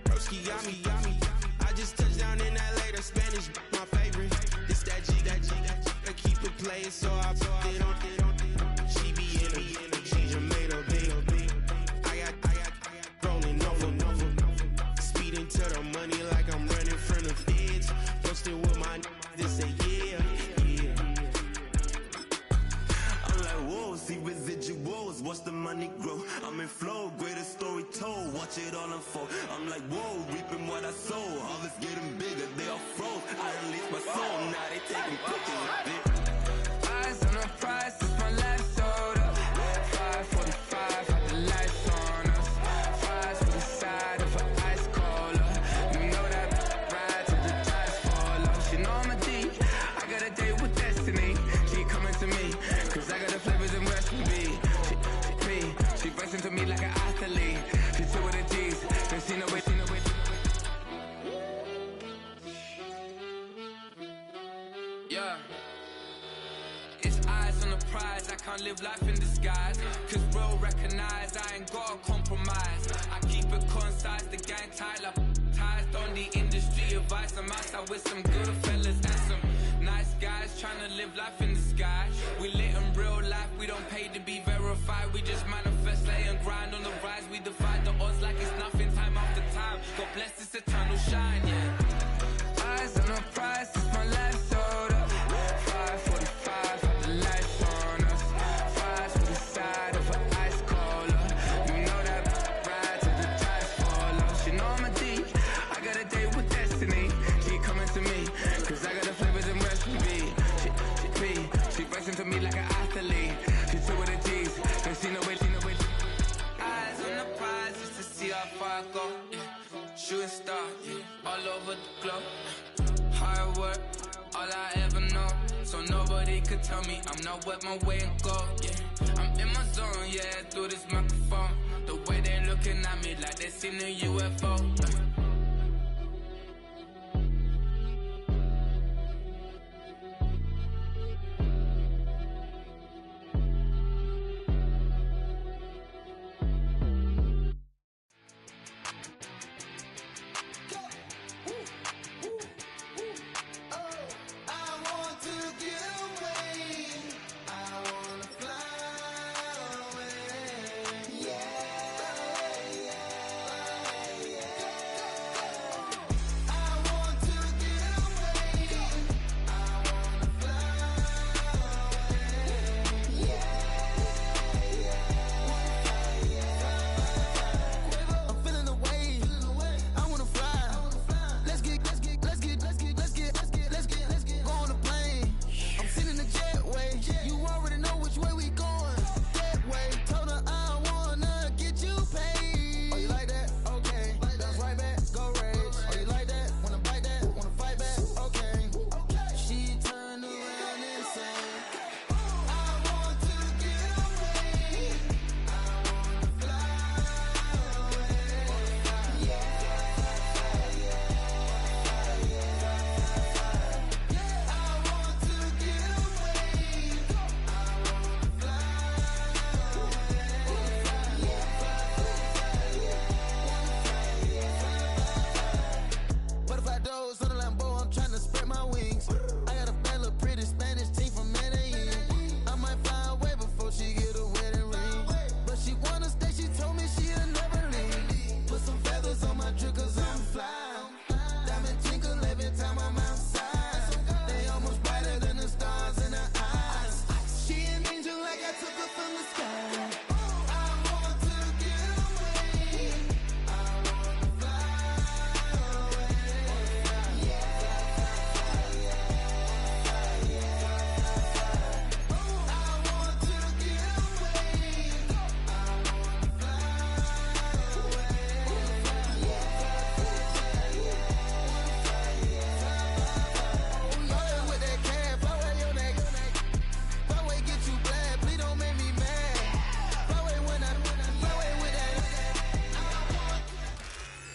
Broski got me. I just touched down in LA, the Spanish, my favorite. It's that G. I keep it playing, so I put it on. She be in it, she just made a big. I got rolling over. Speeding to the money like I'm running from the feds. Posted with my this say yeah. I'm like, whoa, see residuals, watch the money grow. I'm in flow, greatest story told, watch it all unfold. I'm like, whoa, reaping what I sow. All is getting bigger, they all froze. I release my soul, now they taking pictures of it. Eyes on the prize, it's my last soda. 5:45, had the lights on us. Fries for the side of an ice cola. You know that ride till the tires fall off. She know I'm a D, I got a date with destiny. She coming to me, cause I got the flavors and recipe. She breaks into me like an athlete. She two with the G's, then she know it. Yeah. It's eyes on the prize, I can't live life in disguise. Cause real recognize, I ain't gotta compromise. I keep it concise, the gang tied up. Ties on the industry advice. I'm outside with some good fellas and some nice guys trying to live life in the sky. We lit in real life, we don't pay to be verified. We just manifest, lay and grind on the rise. We defy the odds like it's nothing, time after time. God bless this eternal shine, yeah. Eyes on the prize, it's my last soda. 5:45, had the lights on us. Fries for the side of an ice cola. You know that ride till the tires fall off. She know I'm a D, I got a date with destiny. She coming to me, cause I got the flavors and recipe. She breaks into me like an athlete. She two with the G's, then she know it. Eyes on the prize just to see how far I go. Yeah. Shooting star, yeah. All over the globe. Hard work, all I ever know. So nobody could tell me I'm not wet my way and go. Yeah, I'm in my zone, yeah, through this microphone. The way they looking at me like they seen a UFO.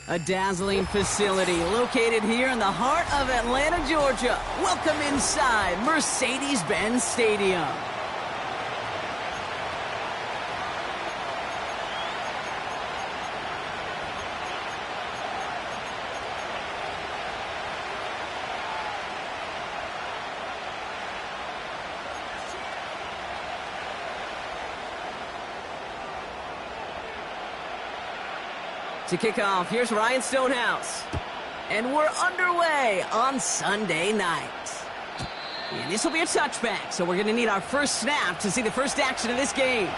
A dazzling facility located here in the heart of Atlanta, Georgia. Welcome inside Mercedes-Benz Stadium. To kick off, here's Ryan Stonehouse. And we're underway on Sunday night. And this will be a touchback, so we're going to need our first snap to see the first action of this game.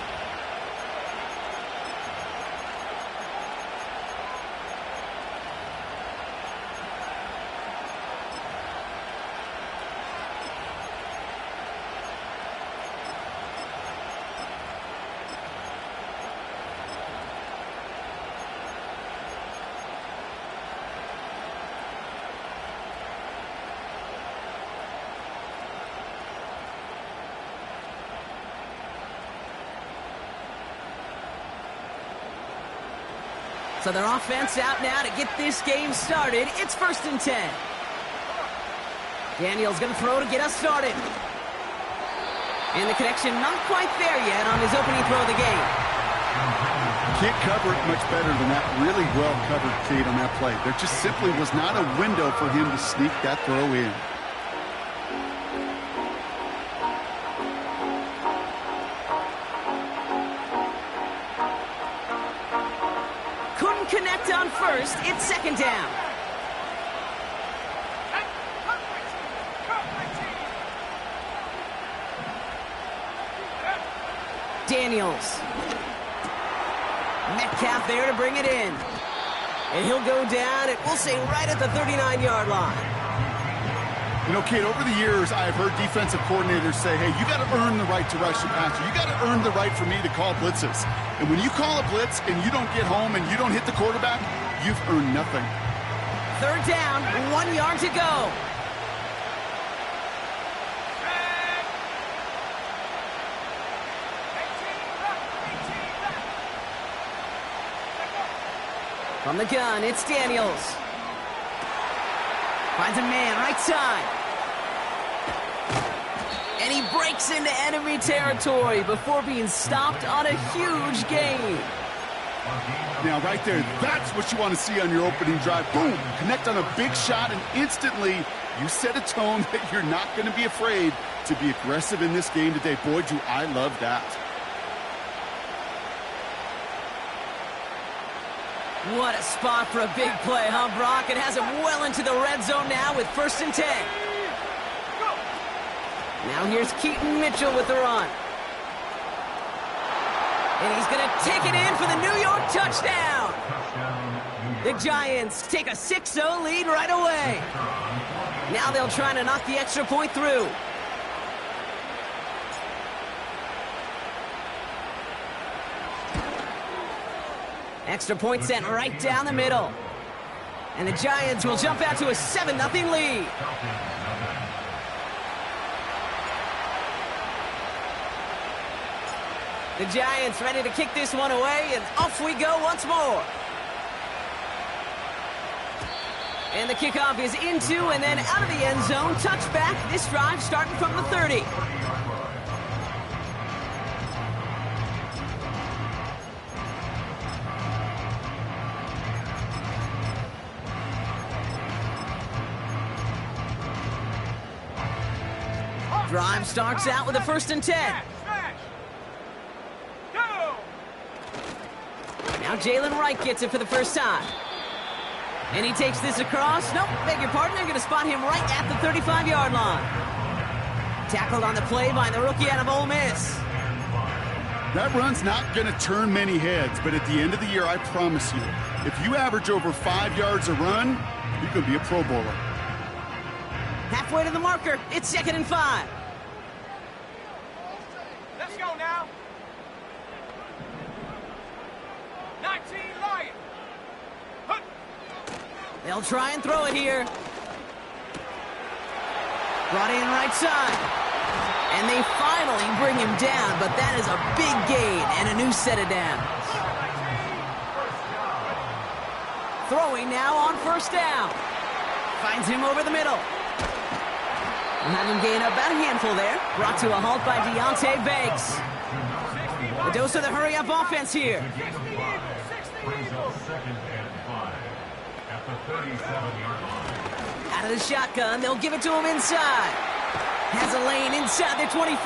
So their offense out now to get this game started. It's 1st and 10. Daniel's going to throw to get us started. And the connection not quite there yet on his opening throw of the game. Can't cover it much better than that. Really well covered, Kate, on that play. There just simply was not a window for him to sneak that throw in. Connect on first, it's 2nd down. Daniels. Metcalf there to bring it in. And he'll go down, and we'll say right at the 39-yard line. You know, Kate, over the years, I've heard defensive coordinators say, hey, you got to earn the right to rush the passer. You got to earn the right for me to call blitzes. And when you call a blitz and you don't get home and you don't hit the quarterback, you've earned nothing. 3rd down, 1 yard to go. From the gun, it's Daniels. Finds a man, right side. And he breaks into enemy territory before being stopped on a huge gain. Now, right there, that's what you want to see on your opening drive. Boom! Connect on a big shot, and instantly you set a tone that you're not going to be afraid to be aggressive in this game today. Boy, do I love that. What a spot for a big play, huh, Brock? It has him well into the red zone now with 1st and 10. Now here's Keaton Mitchell with the run. And he's going to take it in for the New York touchdown. The Giants take a 6-0 lead right away. Now they'll try to knock the extra point through. Extra point sent right down the middle. And the Giants will jump out to a 7-0 lead. The Giants ready to kick this one away, and off we go once more. And the kickoff is into and then out of the end zone. Touchback. This drive starting from the 30. Drive starts out with a 1st and 10. Now Jalen Wright gets it for the first time. And he takes this across. Nope, beg your pardon. They're going to spot him right at the 35-yard line. Tackled on the play by the rookie out of Ole Miss. That run's not going to turn many heads, but at the end of the year, I promise you, if you average over 5 yards a run, you could be a Pro Bowler. Halfway to the marker. It's 2nd and 5. Let's go now. 19 Lion. They'll try and throw it here. Brought in right side. And they finally bring him down, but that is a big gain and a new set of downs. Throwing now on 1st down. Finds him over the middle. And have him gain about a handful there. Brought to a halt by Deontay Banks. The dose of the hurry-up offense here. Out of the shotgun, they'll give it to him inside. Has a lane inside the 25.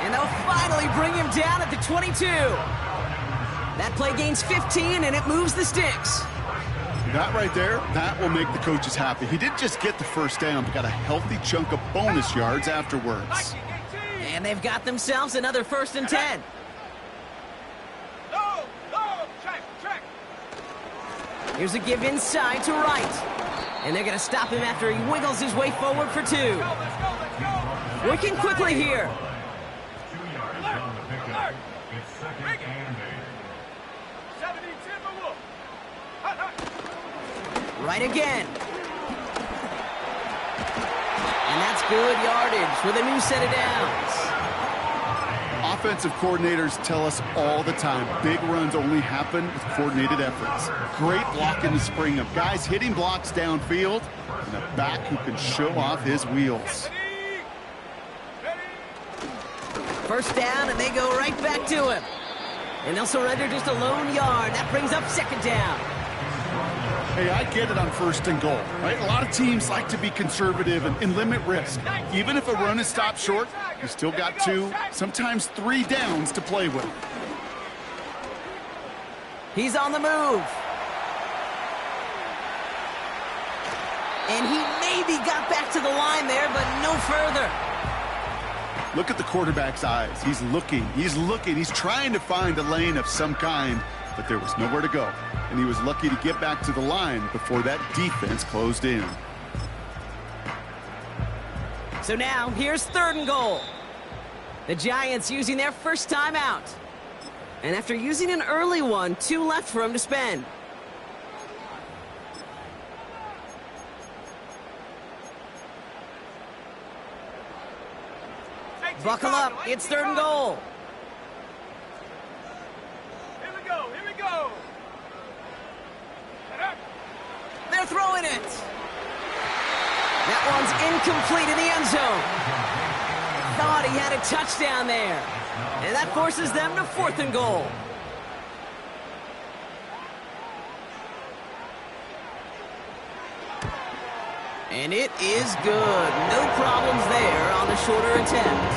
And they'll finally bring him down at the 22. That play gains 15, and it moves the sticks. That right there, that will make the coaches happy. He didn't just get the first down, but got a healthy chunk of bonus yards afterwards. And they've got themselves another 1st and 10. Check. Here's a give inside to Wright. And they're going to stop him after he wiggles his way forward for 2. Let's go. Working quickly here. Alert. It's 2nd and 8. 70 Timberwolves. Right again. And that's good yardage with a new set of downs. Offensive coordinators tell us all the time, big runs only happen with coordinated efforts. Great blocking to spring them. Guys hitting blocks downfield, and a back who can show off his wheels. First down, and they go right back to him. And they'll surrender just a lone yard. That brings up 2nd down. Hey, I get it on 1st and goal, right? A lot of teams like to be conservative and limit risk. Even if a run is stopped short, you still got 2, sometimes 3 downs to play with. He's on the move. And he maybe got back to the line there, but no further. Look at the quarterback's eyes. He's looking, he's trying to find a lane of some kind, but there was nowhere to go. And he was lucky to get back to the line before that defense closed in. So now, here's 3rd and goal. The Giants using their first time out. And after using an early one, 2 left for him to spend. Buckle up, it's 3rd and goal. Here we go. They're throwing it. That one's incomplete in the end zone. Thought he had a touchdown there. And that forces them to 4th and goal. And it is good. No problems there on the shorter attempt.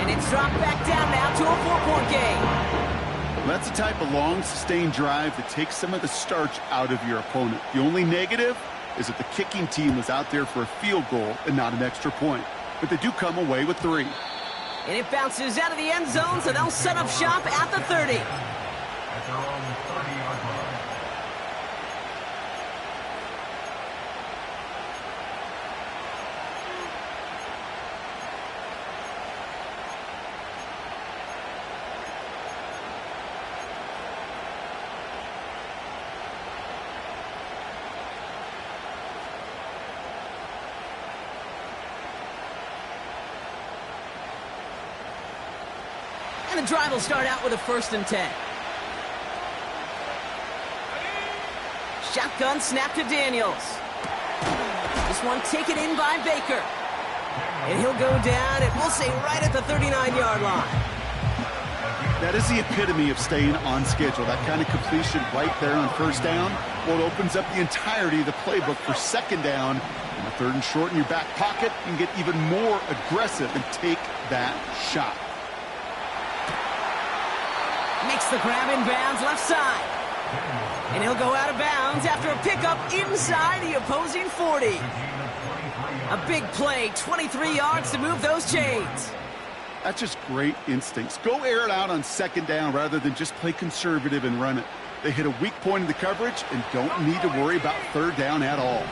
And it's dropped back down now to a 4-point game. That's the type of long, sustained drive that takes some of the starch out of your opponent. The only negative is that the kicking team was out there for a field goal and not an extra point. But they do come away with 3. And it bounces out of the end zone, so they'll set up shop at the 30. At their own 30-yard line. And the drive will start out with a 1st and 10. Shotgun snap to Daniels. This one taken in by Baker. And he'll go down, and we'll say right at the 39-yard line. That is the epitome of staying on schedule. That kind of completion right there on 1st down. Well, it opens up the entirety of the playbook for 2nd down. And a 3rd and short in your back pocket, you can get even more aggressive and take that shot. Makes the grab in bounds left side. And he'll go out of bounds after a pickup inside the opposing 40. A big play, 23 yards to move those chains. That's just great instincts. Go air it out on 2nd down rather than just play conservative and run it. They hit a weak point in the coverage and don't need to worry about 3rd down at all.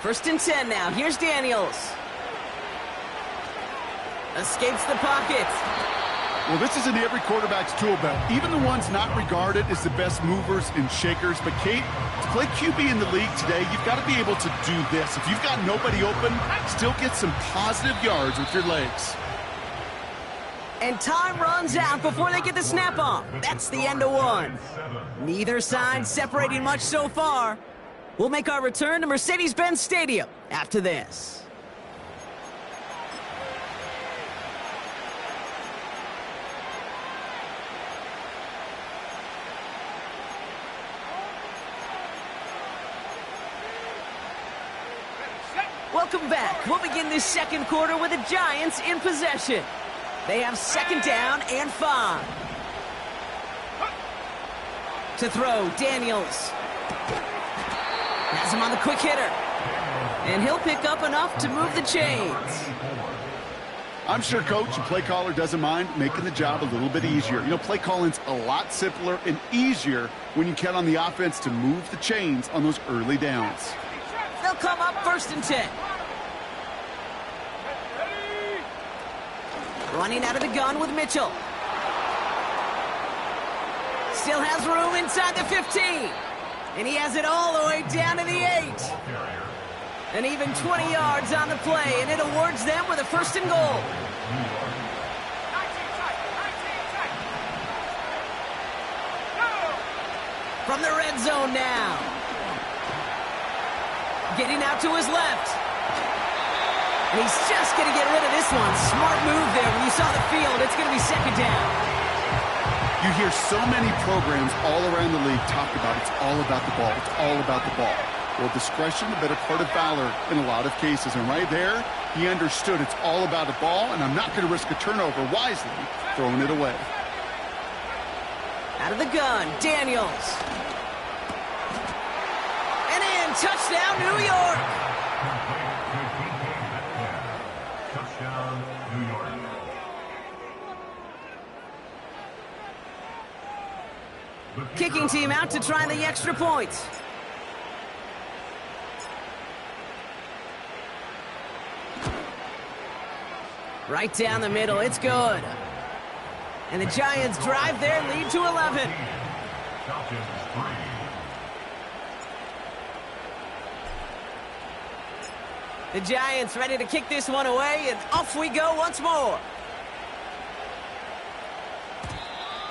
First and 10 now. Here's Daniels. Escapes the pocket. Well, this is in every quarterback's tool belt. Even the ones not regarded as the best movers and shakers. But, Kate, to play QB in the league today, you've got to be able to do this. If you've got nobody open, still get some positive yards with your legs. And time runs out before they get the snap off. That's the end of one. Neither side separating much so far. We'll make our return to Mercedes-Benz Stadium after this. Welcome back. We'll begin this second quarter with the Giants in possession. They have second down and 5. To throw, Daniels. Has him on the quick hitter. And he'll pick up enough to move the chains. I'm sure coach and play caller doesn't mind making the job a little bit easier. You know, play calling's a lot simpler and easier when you count on the offense to move the chains on those early downs. They'll come up 1st and 10. Running out of the gun with Mitchell. Still has room inside the 15. And he has it all the way down to the 8. And even 20 yards on the play, and it awards them with a 1st and goal. From the red zone now. Getting out to his left. And he's just going to get rid of this one. Smart move there. When you saw the field, it's going to be second down. You hear so many programs all around the league talk about it's all about the ball. It's all about the ball. Well, discretion, the better part of valor in a lot of cases. And right there, he understood it's all about the ball, and I'm not going to risk a turnover wisely, throwing it away. Out of the gun, Daniels. And in, touchdown, New York. Touchdown, New York. Kicking team out to try the extra point. Right down the middle, it's good. And the Giants drive their lead to 11. The Giants ready to kick this one away, and off we go once more.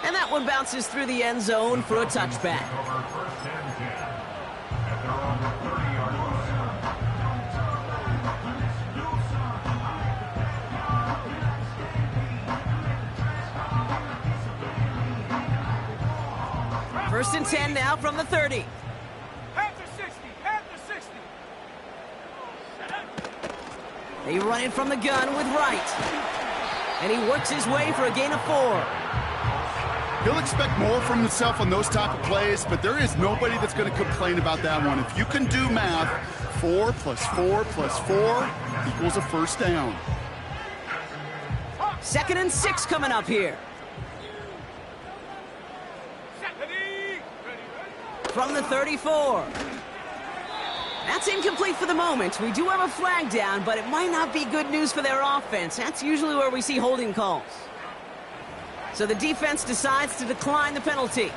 And that one bounces through the end zone for a touchback. First and 10 now from the 30. Panther 60, Panther 60. They run it from the gun with Wright. And he works his way for a gain of 4. He'll expect more from himself on those type of plays, but there is nobody that's going to complain about that one. If you can do math, 4 plus 4 plus 4 equals a first down. 2nd and 6 coming up here. From the 34. That's incomplete for the moment. We do have a flag down, but it might not be good news for their offense. That's usually where we see holding calls. So the defense decides to decline the penalty.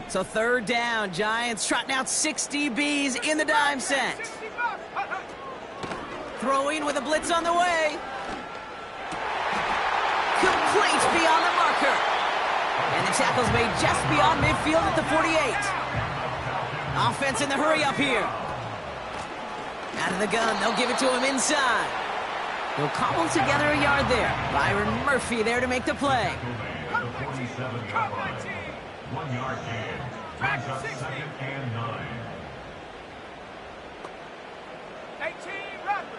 So 3rd down, Giants trotting out 60 Bs in the dime set. Throwing with a blitz on the way. Complete beyond the marker. And the tackle's made just beyond midfield at the 48. Offense in the hurry up here. Out of the gun, they'll give it to him inside. He'll cobble together a yard there. Byron Murphy there to make the play. 1 yard gain. Brings up 2nd and 9. 18 Rattler.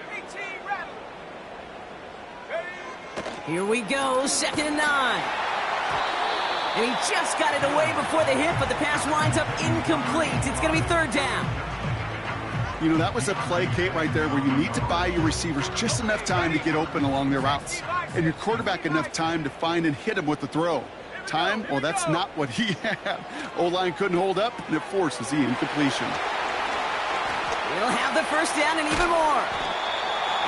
Here we go, 2nd and 9. And he just got it away before the hit, but the pass winds up incomplete. It's going to be 3rd down. You know, that was a play, Kate, right there where you need to buy your receivers just enough time to get open along their routes. And your quarterback enough time to find and hit him with the throw. Time? Well, that's not what he had. O-line couldn't hold up, and it forces the incompletion. He'll have the 1st down and even more.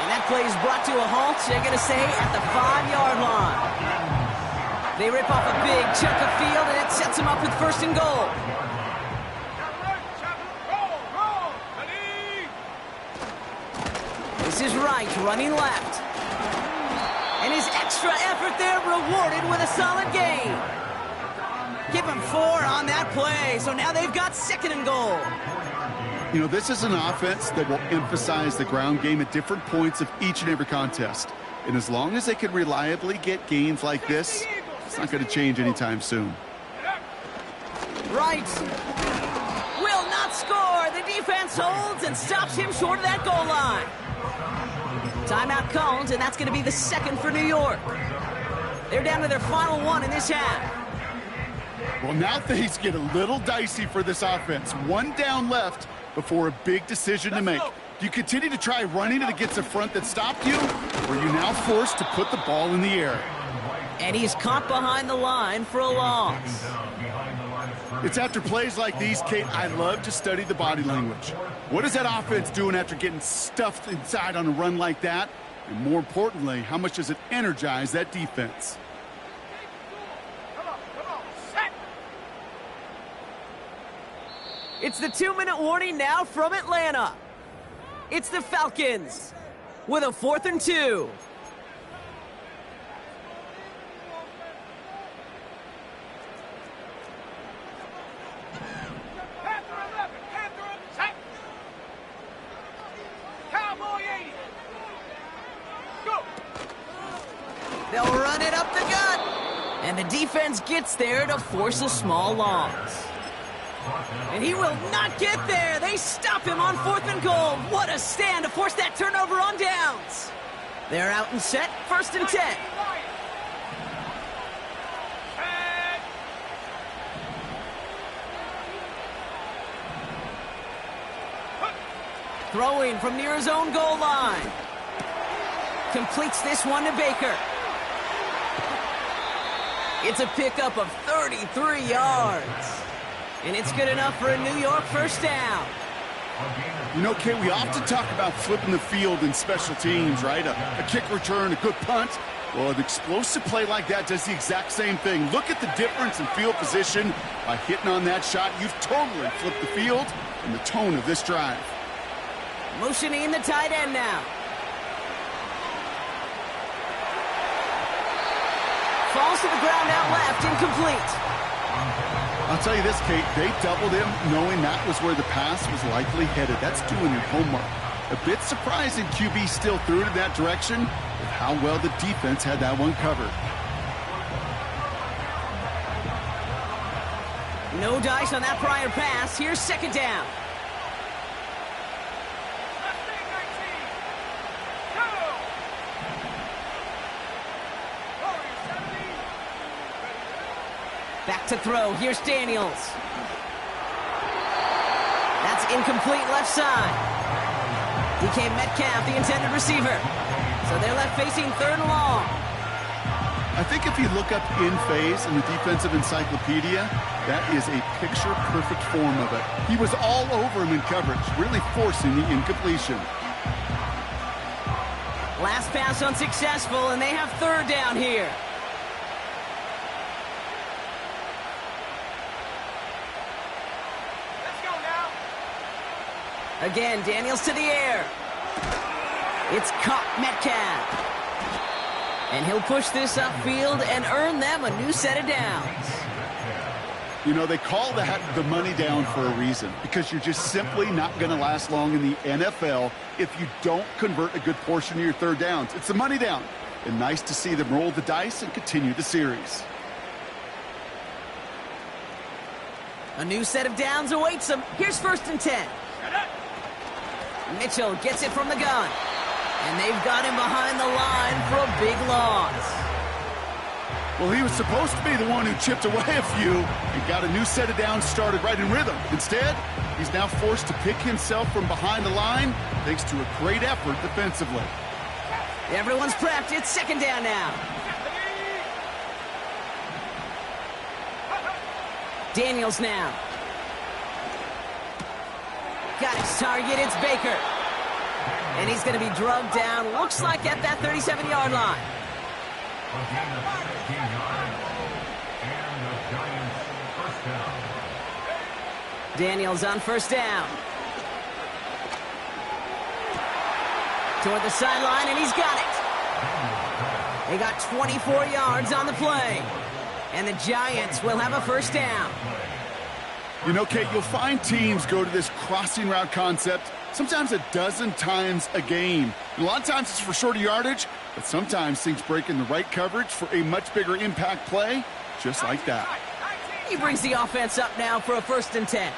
And that play is brought to a halt, they're going to say, at the 5-yard line. They rip off a big chunk of field, and it sets them up with 1st and goal. This is Wright running left. And his extra effort there rewarded with a solid gain. Give him 4 on that play. So now they've got 2nd and goal. You know, this is an offense that will emphasize the ground game at different points of each and every contest. And as long as they can reliably get gains like this, it's not going to change anytime soon. Right. Will not score. The defense holds and stops him short of that goal line. Timeout called, and that's going to be the 2nd for New York. They're down to their final 1 in this half. Well, now things get a little dicey for this offense. 1 down left before a big decision to make. Do you continue to try running it against a front that stopped you, or are you now forced to put the ball in the air? And he's caught behind the line for a loss. It's after plays like these, Kate, I love to study the body language. What is that offense doing after getting stuffed inside on a run like that? And more importantly, how much does it energize that defense? It's the 2-minute warning now from Atlanta. It's the Falcons with a 4th and 2. They'll run it up the gut. And the defense gets there to force a small loss. And he will not get there. They stop him on 4th and goal. What a stand to force that turnover on downs. They're out and set, 1st and 10. Throwing from near his own goal line. Completes this one to Baker. It's a pickup of 33 yards. And it's good enough for a New York 1st down. You know, Kate, we often talk about flipping the field in special teams, right? A kick return, a good punt. Well, an explosive play like that does the exact same thing. Look at the difference in field position. By hitting on that shot, you've totally flipped the field and the tone of this drive. Motioning the tight end now. Falls to the ground out left, incomplete. I'll tell you this, Kate, they doubled him knowing that was where the pass was likely headed. That's doing your homework. A bit surprising QB still threw it in that direction, but how well the defense had that one covered. No dice on that prior pass. Here's 2nd down. Back to throw. Here's Daniels. That's incomplete left side. DK Metcalf, the intended receiver. So they're left facing 3rd and long. I think if you look up in phase in the defensive encyclopedia, that is a picture-perfect form of it. He was all over him in coverage, really forcing the incompletion. Last pass unsuccessful, and they have 3rd down here. Again, Daniels to the air. It's caught Metcalf. And he'll push this upfield and earn them a new set of downs. You know, they call that the money down for a reason, because you're just simply not going to last long in the NFL if you don't convert a good portion of your 3rd downs. It's the money down. And nice to see them roll the dice and continue the series. A new set of downs awaits them. Here's 1st and 10. Mitchell gets it from the gun. And they've got him behind the line for a big loss. Well, he was supposed to be the one who chipped away a few and got a new set of downs started right in rhythm. Instead, he's now forced to pick himself from behind the line thanks to a great effort defensively. Everyone's prepped. It's 2nd down now. Daniels now. Got his target, it's Baker. And he's going to be drugged down, looks like at that 37-yard line. Daniels on 1st down. Toward the sideline, and he's got it. They got 24 yards on the play. And the Giants will have a first down. You know, Kate, you'll find teams go to this crossing route concept sometimes a dozen times a game. And a lot of times it's for shorter yardage, but sometimes things break in the right coverage for a much bigger impact play, just like that. He brings the offense up now for a 1st and 10.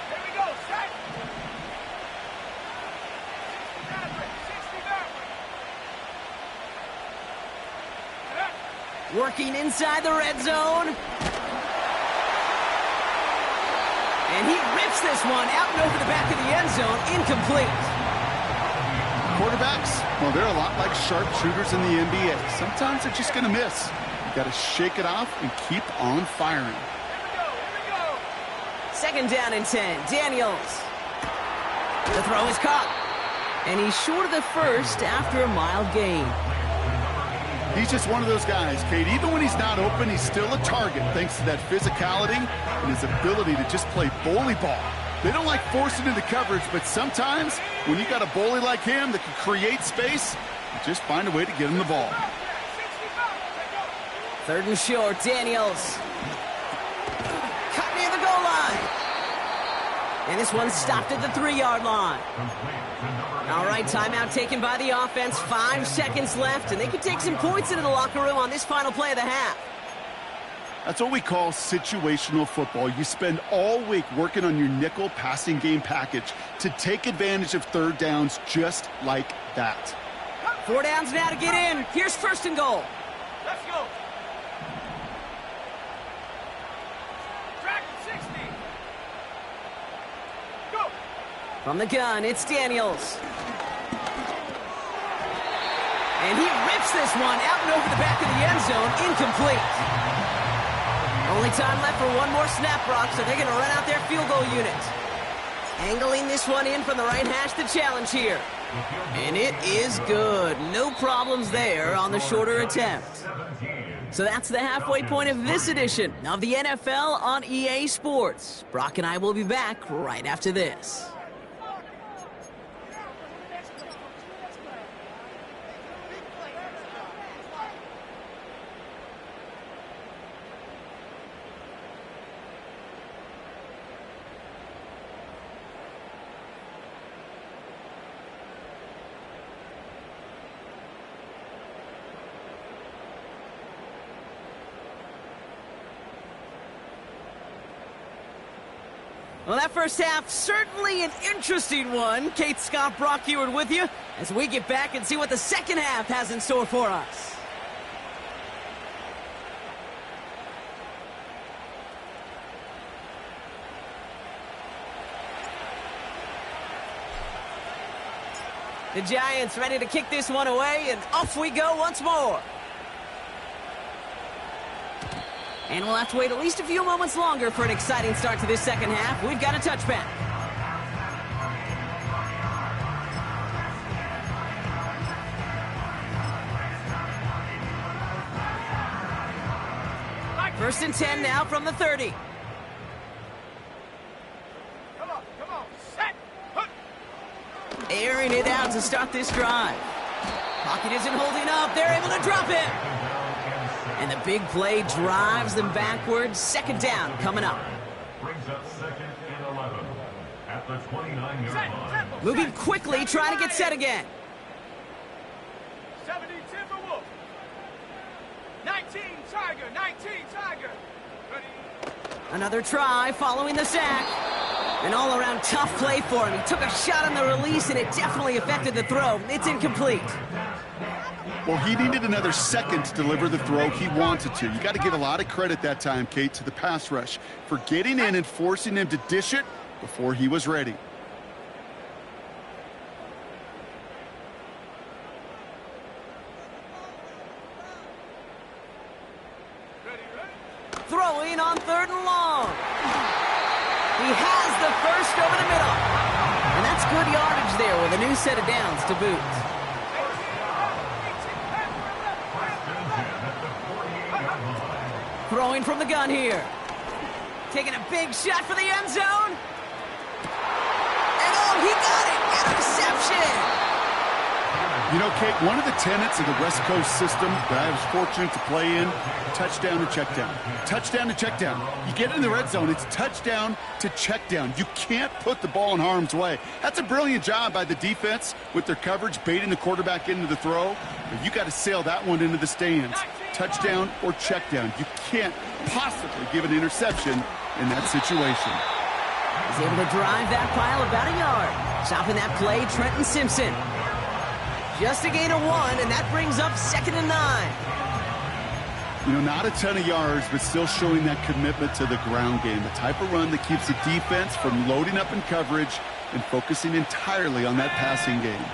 Working inside the red zone. And he rips this one out and over the back of the end zone. Incomplete. Quarterbacks, well, they're a lot like sharpshooters in the NBA. Sometimes they're just going to miss. You got to shake it off and keep on firing. 2nd down and 10. Daniels. The throw is caught. And he's short of the first after a mild gain. He's just one of those guys, Kate. Even when he's not open, he's still a target thanks to that physicality and his ability to just play bully ball. They don't like forcing into coverage, but sometimes when you got a bully like him that can create space, you just find a way to get him the ball. 3rd and short, Daniels. Cut near the goal line. And this one's stopped at the 3-yard line. All right, timeout taken by the offense. 5 seconds left, and they can take some points into the locker room on this final play of the half. That's what we call situational football. You spend all week working on your nickel passing game package to take advantage of 3rd downs just like that. 4 downs now to get in. Here's 1st and goal. Let's go. Track 60. Go. From the gun, it's Daniels. And he rips this one out and over the back of the end zone. Incomplete. Only time left for one more snap, Brock, so they're going to run out their field goal unit. Angling this one in from the right hash, the challenge here. And it is good. No problems there on the shorter attempt. So that's the halfway point of this edition of the NFL on EA Sports. Brock and I will be back right after this. Well, that first half, certainly an interesting one. Kate, Scott, Brock Ewart with you as we get back and see what the second half has in store for us. The Giants ready to kick this one away, and off we go once more. And we'll have to wait at least a few moments longer for an exciting start to this second half. We've got a touchback. First and 10 now from the 30. Come on, set. Hook. Airing it out to start this drive. Pocket isn't holding up. They're able to drop it. And the big play drives them backwards. 2nd down coming up. Brings up 2nd and 11 at the 29-yard line. Moving quickly, trying to get set again. 70 Timberwolf. 19 Tiger. 19 Tiger. Ready. Another try following the sack. An all-around tough play for him. He took a shot on the release, and it definitely affected the throw. It's incomplete. Well, he needed another second to deliver the throw he wanted to. You got to give a lot of credit that time, Kate, to the pass rush for getting in and forcing him to dish it before he was ready. Throwing on 3rd and long. He has the first over the middle. And that's good yardage there with a new set of downs to boot. Throwing from the gun here. Taking a big shot for the end zone. And oh, he got it. Interception. You know, Kate, one of the tenets of the West Coast system that I was fortunate to play in, touchdown to check down. Touchdown to check down. You get in the red zone, it's touchdown to check down. You can't put the ball in harm's way. That's a brilliant job by the defense with their coverage, baiting the quarterback into the throw. But you got to sail that one into the stands. Touchdown or check down. You can't possibly give an interception in that situation. He's able to drive that pile about a yard. Stopping that play, Trenton Simpson. Just a gain of 1, and that brings up 2nd and 9. You know, not a ton of yards, but still showing that commitment to the ground game. The type of run that keeps the defense from loading up in coverage and focusing entirely on that passing game.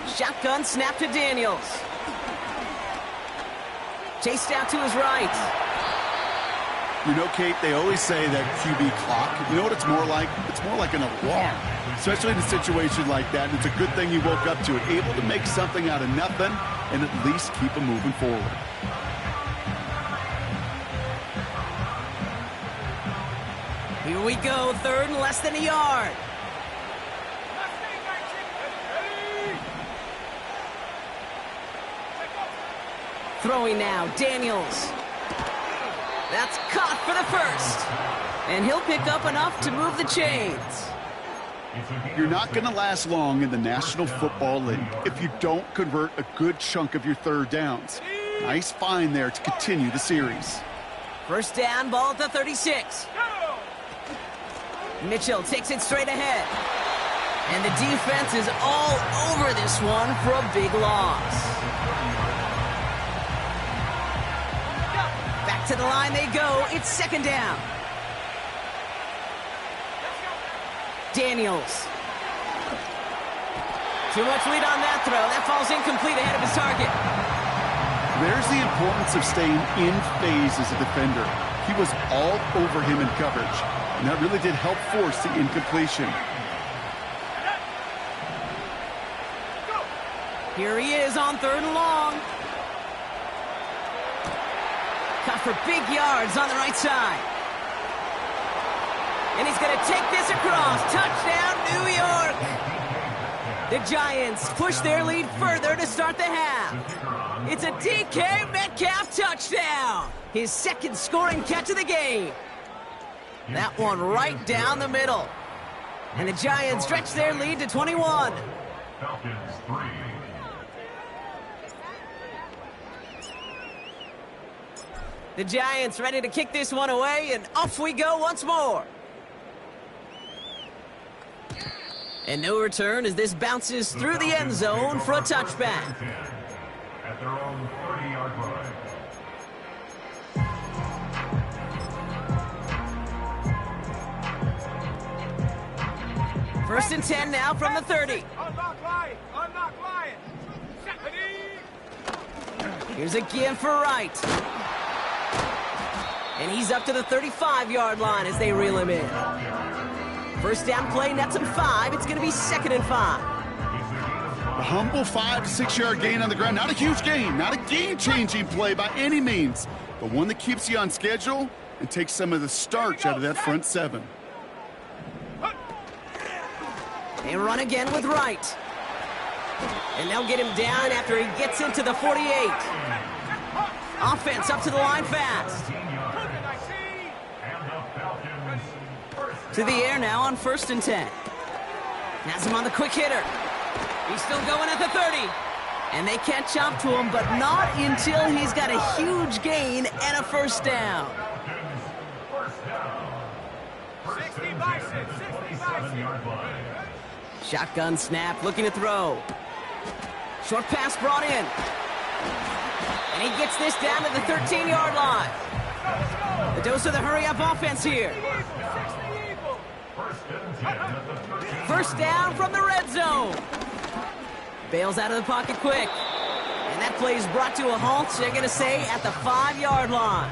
Shotgun snap to Daniels. Chased out to his right. You know, Kate, they always say that QB clock, you know what it's more like? It's more like an alarm, especially in a situation like that. And it's a good thing he woke up to it, able to make something out of nothing and at least keep him moving forward. Here we go, 3rd and less than a yard. Throwing now, Daniels. That's caught for the first. And he'll pick up enough to move the chains. You're not going to last long in the National Football League if you don't convert a good chunk of your 3rd downs. Nice find there to continue the series. First down, ball at the 36. Mitchell takes it straight ahead. And the defense is all over this one for a big loss. Back to the line they go. It's 2nd down. Daniels. Too much lead on that throw. That falls incomplete ahead of his target. There's the importance of staying in phase as a defender. He was all over him in coverage, and that really did help force the incompletion. Here he is on 3rd and long. Cut for big yards on the right side. And he's going to take this across. Touchdown, New York. The Giants push their lead further to start the half. It's a DK Metcalf touchdown. His 2nd scoring catch of the game. That one right down the middle. And the Giants stretch their lead to 21. Falcons 3. The Giants ready to kick this one away, and off we go once more. And no return as this bounces through the end zone for a touchback. At their own 30-yard line. First and 10 now from the 30. Unlock line. Here's a give for Wright. And he's up to the 35-yard line as they reel him in. First down play, nets him 5. It's going to be 2nd and 5. A humble 5 to 6 yard gain on the ground. Not a huge gain, not a game-changing play by any means, but one that keeps you on schedule and takes some of the starch out of that front 7. They run again with Wright. And they'll get him down after he gets into the 48. Offense up to the line fast. To the air now on 1st and 10. Has him on the quick hitter. He's still going at the 30. And they catch up to him, but not until he's got a huge gain and a first down. 67-yard line. Shotgun snap, looking to throw. Short pass brought in. And he gets this down to the 13-yard line. The dose of the hurry-up offense here. First down from the red zone. Bails out of the pocket quick. And that play is brought to a halt, so they're going to say at the 5-yard line.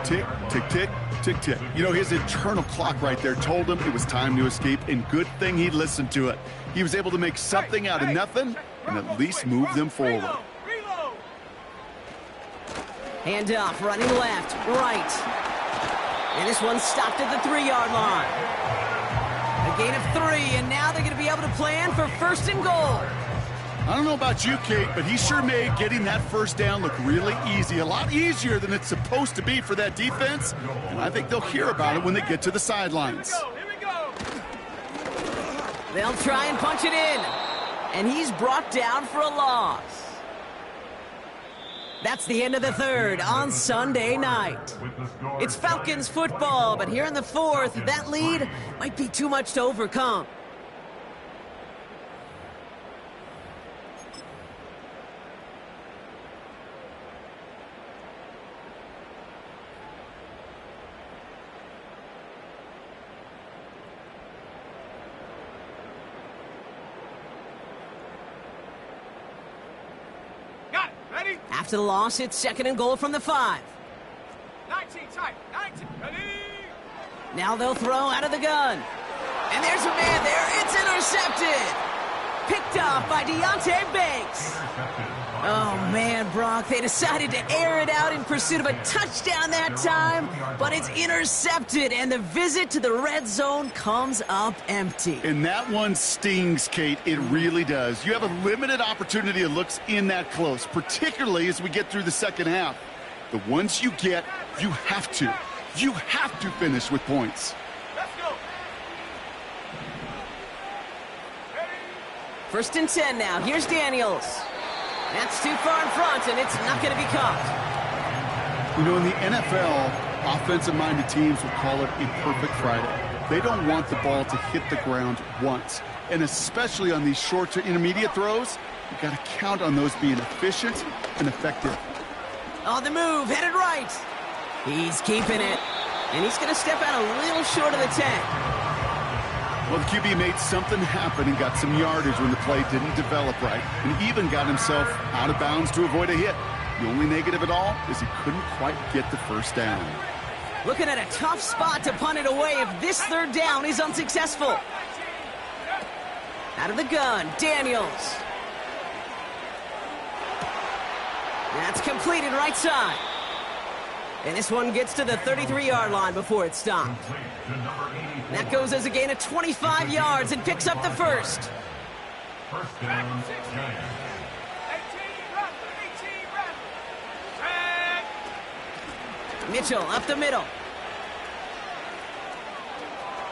Tick, tick, tick, tick, tick. You know, his internal clock right there told him it was time to escape, and good thing he listened to it. He was able to make something out of nothing and at least move them forward. Hand off, running left, right. And this one's stopped at the 3-yard line. A gain of 3, and now they're going to be able to plan for 1st and goal. I don't know about you, Kate, but he sure made getting that first down look really easy. A lot easier than it's supposed to be for that defense. And I think they'll hear about it when they get to the sidelines. They'll try and punch it in. And he's brought down for a loss. That's the end of the 3rd on Sunday night. It's Falcons football, but here in the 4th, that lead might be too much to overcome. After the loss, it's 2nd and goal from the 5. 19 tight, 19, ready? Now they'll throw out of the gun. And there's a man there. It's intercepted. Picked off by Deontay Banks. Oh, man, Brock, they decided to air it out in pursuit of a touchdown that time, but it's intercepted, and the visit to the red zone comes up empty. And that one stings, Kate. It really does. You have a limited opportunity of looks in that close, particularly as we get through the second half. The ones you get, you have to finish with points. Let's go. 1st and 10 now. Here's Daniels. That's too far in front, and it's not going to be caught. You know, in the NFL, offensive-minded teams will call it a perfect Friday. They don't want the ball to hit the ground once. And especially on these short to intermediate throws, you've got to count on those being efficient and effective. On the move, headed right. He's keeping it. And he's going to step out a little short of the 10. Well, the QB made something happen and got some yardage when the play didn't develop right, and even got himself out of bounds to avoid a hit. The only negative at all is he couldn't quite get the first down. Looking at a tough spot to punt it away if this 3rd down is unsuccessful. Out of the gun, Daniels. That's completed right side. And this one gets to the 33-yard line before it's stopped. That goes as a gain of 25 yards and picks up the 1st. First down, 18, run, 18, run. Mitchell up the middle.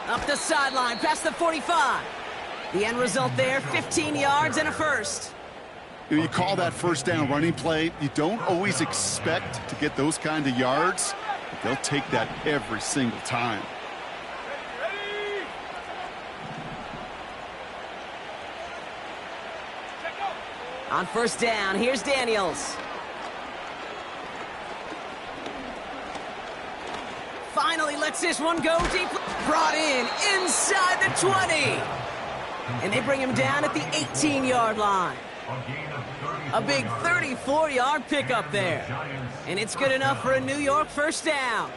Up the sideline, past the 45. The end result there, 15 yards and a 1st. You call that first down running play. You don't always expect to get those kind of yards, but they'll take that every single time. On 1st down, here's Daniels. Finally lets this one go deep. Brought in inside the 20. And they bring him down at the 18-yard line. A big 34-yard pickup there. And it's good enough for a New York first down.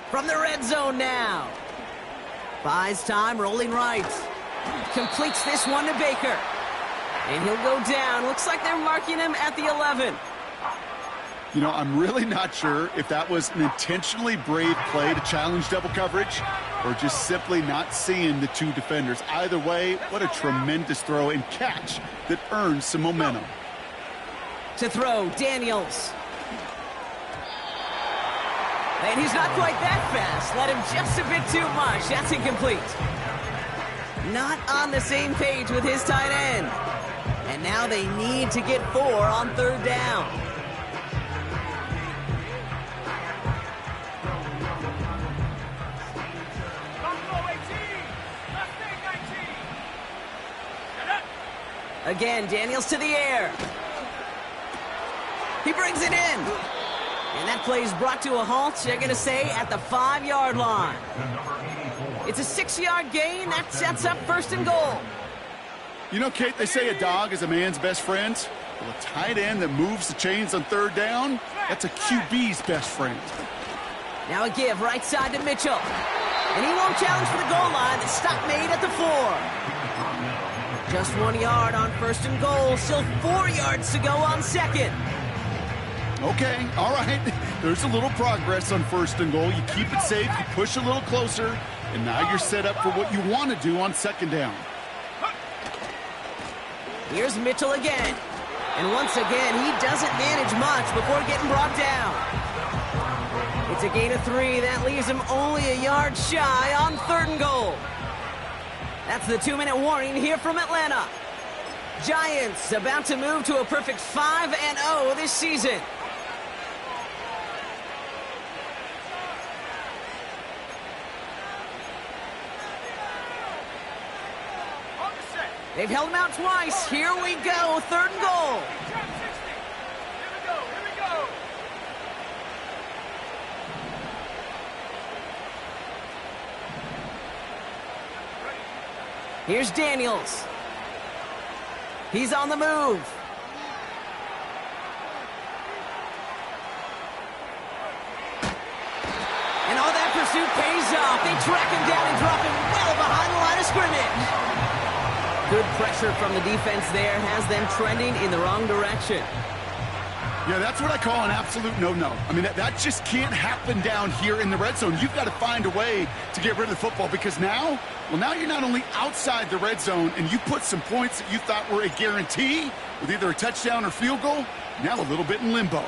From the red zone now. Buys time, rolling right. Completes this one to Baker. And he'll go down. Looks like they're marking him at the 11. You know, I'm really not sure if that was an intentionally brave play to challenge double coverage or just simply not seeing the 2 defenders. Either way, what a tremendous throw and catch that earns some momentum. To throw, Daniels. And he's not quite that fast. Let him just a bit too much. That's incomplete. Not on the same page with his tight end. And now they need to get 4 on 3rd down. Again, Daniels to the air. He brings it in. And that play is brought to a halt, they're going to say, at the 5-yard line. It's a 6-yard gain. That sets up 1st and goal. You know, Kate, they say a dog is a man's best friend. Well, a tight end that moves the chains on 3rd down, that's a QB's best friend. Now a give right side to Mitchell. And he won't challenge for the goal line. The stop made at the 4. Just 1 yard on 1st and goal. Still 4 yards to go on 2nd. Okay, all right. There's a little progress on 1st and goal. You keep it safe, you push a little closer, and now you're set up for what you want to do on 2nd down. Here's Mitchell again. And once again, he doesn't manage much before getting brought down. It's a gain of 3. That leaves him only a yard shy on 3rd and goal. That's the 2-minute warning here from Atlanta. Giants about to move to a perfect 5-0 this season. They've held him out twice. Here we go, 3rd and goal. Here we go. Here's Daniels. He's on the move. And all that pursuit pays off. They track him down and drop him well behind the line of scrimmage. Good pressure from the defense there has them trending in the wrong direction. Yeah, that's what I call an absolute no-no. I mean, that just can't happen down here in the red zone. You've got to find a way to get rid of the football because now you're not only outside the red zone and you put some points that you thought were a guarantee with either a touchdown or field goal, now a little bit in limbo.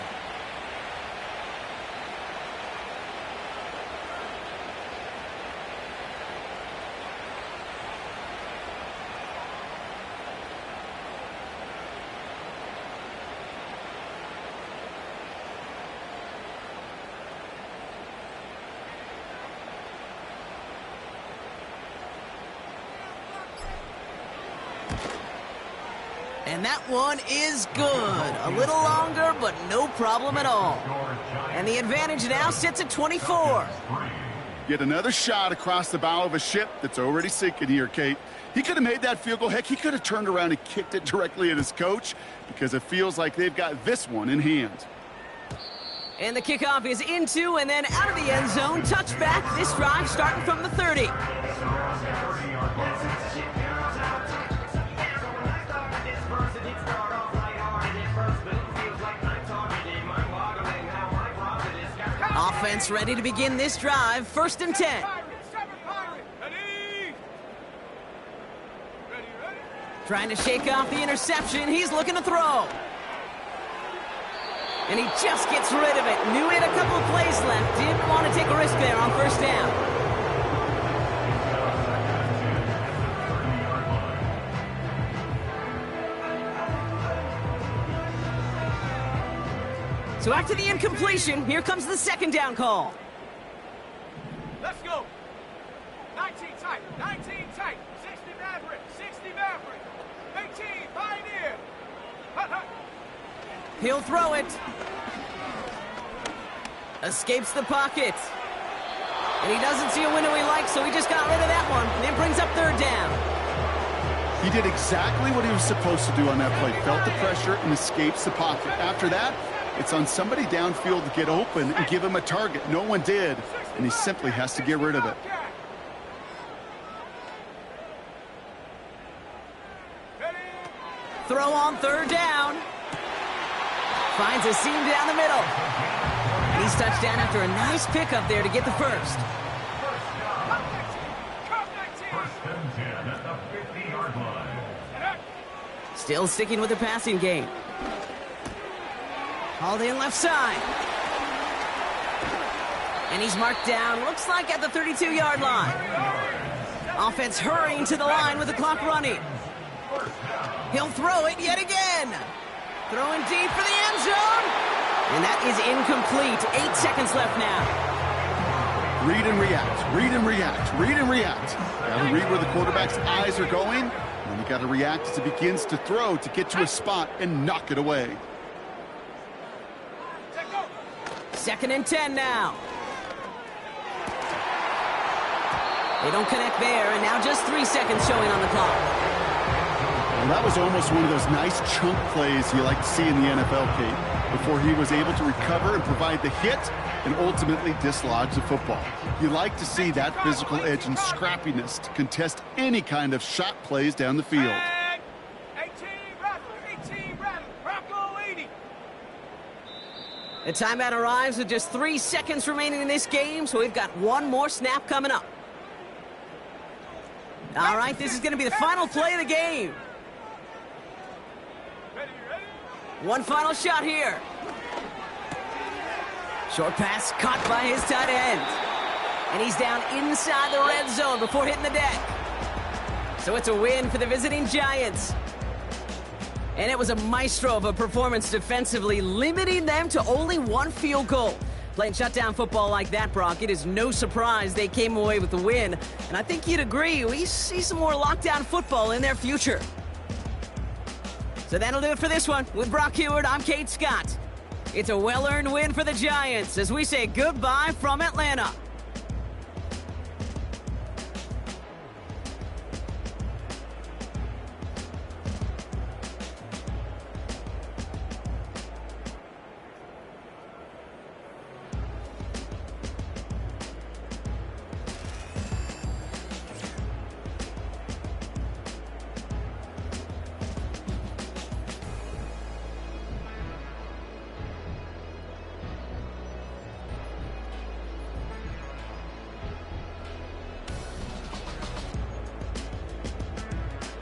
And that one is good. A little longer, but no problem at all. And the advantage now sits at 24. Get another shot across the bow of a ship that's already sinking here, Kate. He could have made that field goal. Heck, he could have turned around and kicked it directly at his coach because it feels like they've got this one in hand. And the kickoff is into and then out of the end zone. Touchback. This drive starting from the 30. Offense ready to begin this drive. 1st and 10. Trying to shake off the interception. He's looking to throw. And he just gets rid of it. Knew he had a couple of plays left. Didn't want to take a risk there on 1st down. So after the incompletion, here comes the 2nd down call. Let's go. 19 tight. 19 tight. 60 Maverick. 60 Maverick. 18 Pioneer. He'll throw it. Escapes the pocket. And he doesn't see a window he likes, so he just got rid of that one. And it brings up 3rd down. He did exactly what he was supposed to do on that play. Felt the pressure and escapes the pocket. After that, it's on somebody downfield to get open and give him a target. No one did, and he simply has to get rid of it. Throw on 3rd down. Finds a seam down the middle. And he's touched down after a nice pickup there to get the 1st. Still sticking with the passing game. Hauled in left side. And he's marked down, looks like at the 32-yard line. Offense hurrying to the line with the clock running. He'll throw it yet again. Throwing deep for the end zone. And that is incomplete. 8 seconds left now. Read and react, read and react, read and react. Got to read where the quarterback's eyes are going. And you got to react as it begins to throw to get to a spot and knock it away. 2nd and 10 now. They don't connect there, and now just 3 seconds showing on the clock. Well, that was almost one of those nice chunk plays you like to see in the NFL, Kate, before he was able to recover and provide the hit and ultimately dislodge the football. You like to see that physical edge and scrappiness to contest any kind of shot plays down the field. 18 rattle, Bronco 80. The timeout arrives with just 3 seconds remaining in this game, so we've got one more snap coming up. All right, this is going to be the final play of the game. One final shot here. Short pass caught by his tight end. And he's down inside the red zone before hitting the deck. So it's a win for the visiting Giants. And it was a maestro of a performance defensively, limiting them to only 1 field goal. Playing shutdown football like that, Brock, it is no surprise they came away with the win. And I think you'd agree, we see some more lockdown football in their future. So that'll do it for this one. With Brock Heward, I'm Kate Scott. It's a well-earned win for the Giants as we say goodbye from Atlanta.